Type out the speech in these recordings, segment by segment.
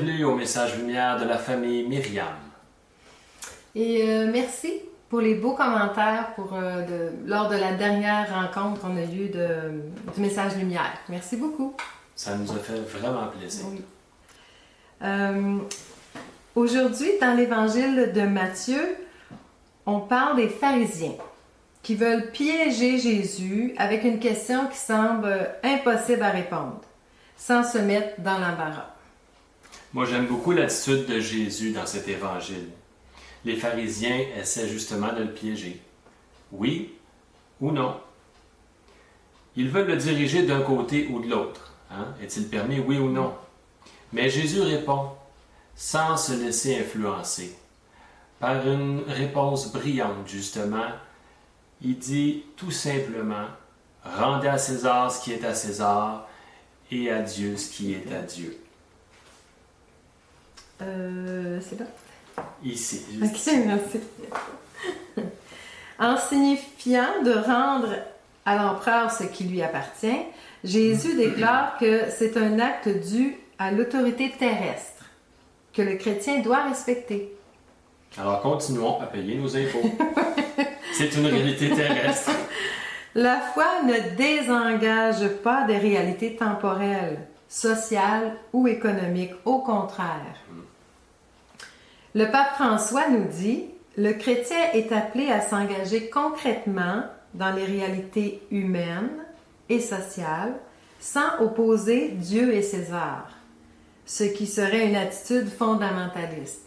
bienvenue au Message Lumière de la famille Myriam. Et merci pour les beaux commentaires lors de la dernière rencontre qu'on a eue du Message Lumière. Merci beaucoup. Ça nous a fait vraiment plaisir. Oui. Aujourd'hui, dans l'Évangile de Matthieu, on parle des pharisiens qui veulent piéger Jésus avec une question qui semble impossible à répondre, sans se mettre dans l'embarras. Moi, j'aime beaucoup l'attitude de Jésus dans cet évangile. Les pharisiens essaient justement de le piéger. Oui ou non? Ils veulent le diriger d'un côté ou de l'autre. Est-il permis, oui ou non? Mais Jésus répond, sans se laisser influencer, par une réponse brillante, justement. Il dit tout simplement, rendez à César ce qui est à César et à Dieu ce qui est à Dieu. C'est là? Ici. Ok, merci. En signifiant de rendre à l'empereur ce qui lui appartient, Jésus déclare que c'est un acte dû à l'autorité terrestre, que le chrétien doit respecter. Alors continuons à payer nos impôts. C'est une réalité terrestre. La foi ne désengage pas des réalités temporelles, sociales ou économiques, au contraire. Le pape François nous dit, le chrétien est appelé à s'engager concrètement dans les réalités humaines et sociales, sans opposer Dieu et César, ce qui serait une attitude fondamentaliste,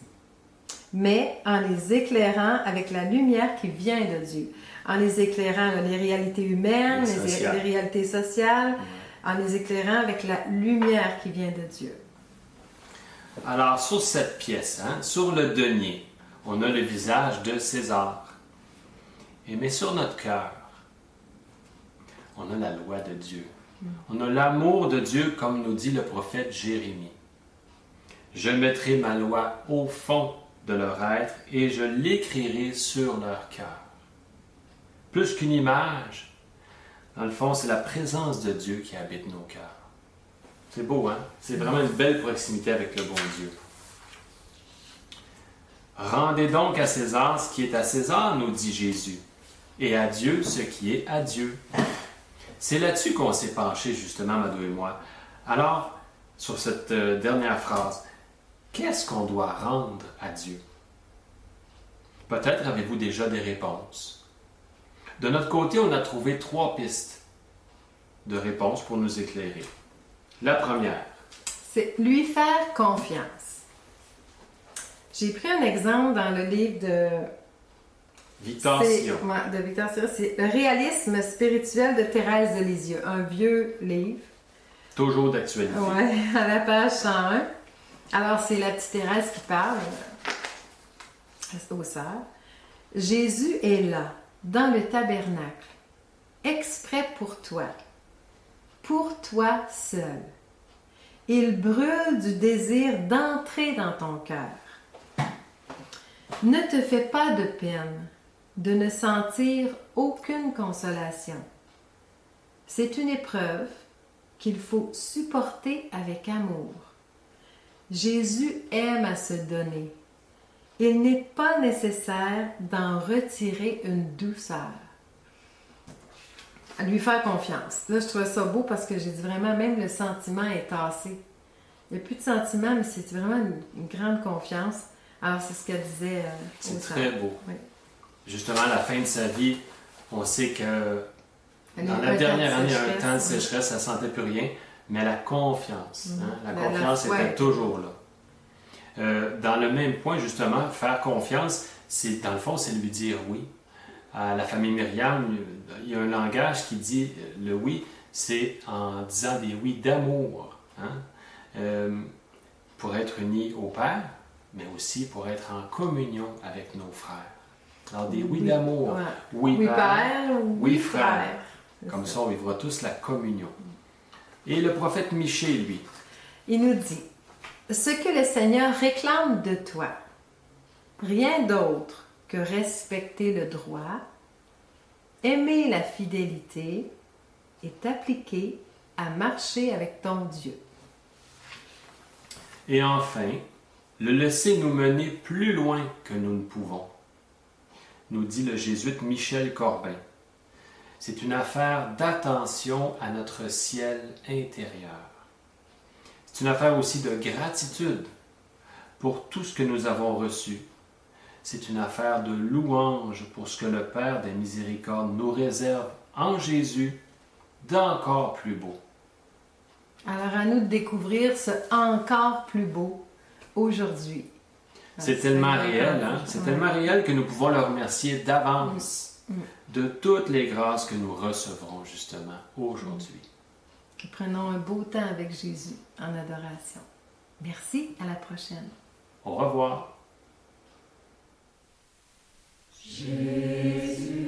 mais en les éclairant avec la lumière qui vient de Dieu, en les éclairant les réalités humaines, les réalités sociales, en les éclairant avec la lumière qui vient de Dieu. Alors, sur cette pièce, sur le denier, on a le visage de César. Mais sur notre cœur, on a la loi de Dieu. On a l'amour de Dieu, comme nous dit le prophète Jérémie. Je mettrai ma loi au fond de leur être et je l'écrirai sur leur cœur. Plus qu'une image, dans le fond, c'est la présence de Dieu qui habite nos cœurs. C'est beau, hein? C'est vraiment une belle proximité avec le bon Dieu. Rendez donc à César ce qui est à César, nous dit Jésus, et à Dieu ce qui est à Dieu. C'est là-dessus qu'on s'est penché, justement, Mado et moi. Alors, sur cette dernière phrase, qu'est-ce qu'on doit rendre à Dieu? Peut-être avez-vous déjà des réponses. De notre côté, on a trouvé 3 pistes de réponses pour nous éclairer. La première. C'est lui faire confiance. J'ai pris un exemple dans le livre de Victor Sion. De Victor Sion. C'est Le réalisme spirituel de Thérèse de Lisieux. Un vieux livre. Toujours d'actualité. Oui, à la page 101. Alors, c'est la petite Thérèse qui parle. Reste au sœur. Jésus est là, dans le tabernacle, exprès pour toi seul. Il brûle du désir d'entrer dans ton cœur. Ne te fais pas de peine de ne sentir aucune consolation. C'est une épreuve qu'il faut supporter avec amour. Jésus aime à se donner. Il n'est pas nécessaire d'en retirer une douceur. À lui faire confiance. Là, je trouvais ça beau parce que j'ai dit vraiment, même le sentiment est tassé. Il n'y a plus de sentiment, mais c'est vraiment une grande confiance. Alors, c'est ce qu'elle disait. C'est très beau. Oui. Justement, à la fin de sa vie, on sait que dans la dernière année, il y a un temps de sécheresse, elle ne sentait plus rien, mais la confiance. La confiance était toujours là. Dans le même point, justement, faire confiance, c'est dans le fond, c'est lui dire oui. À la famille Myriam, il y a un langage qui dit le oui, c'est en disant des oui d'amour. Pour être unis au Père, mais aussi pour être en communion avec nos frères. Alors des oui d'amour, oui Père, oui frère. Comme ça, on vivra tous la communion. Et le prophète Michée, lui, il nous dit, ce que le Seigneur réclame de toi, rien d'autre que respecter le droit, aimer la fidélité et t'appliquer à marcher avec ton Dieu. Et enfin, le laisser nous mener plus loin que nous ne pouvons, nous dit le jésuite Michel Corbin. C'est une affaire d'attention à notre ciel intérieur. C'est une affaire aussi de gratitude pour tout ce que nous avons reçu. C'est une affaire de louange pour ce que le Père des miséricordes nous réserve en Jésus d'encore plus beau. Alors à nous de découvrir ce encore plus beau aujourd'hui. C'est tellement réel, hein? C'est tellement réel que nous pouvons le remercier d'avance de toutes les grâces que nous recevrons justement aujourd'hui. Prenons un beau temps avec Jésus en adoration. Merci, à la prochaine. Au revoir. Jésus.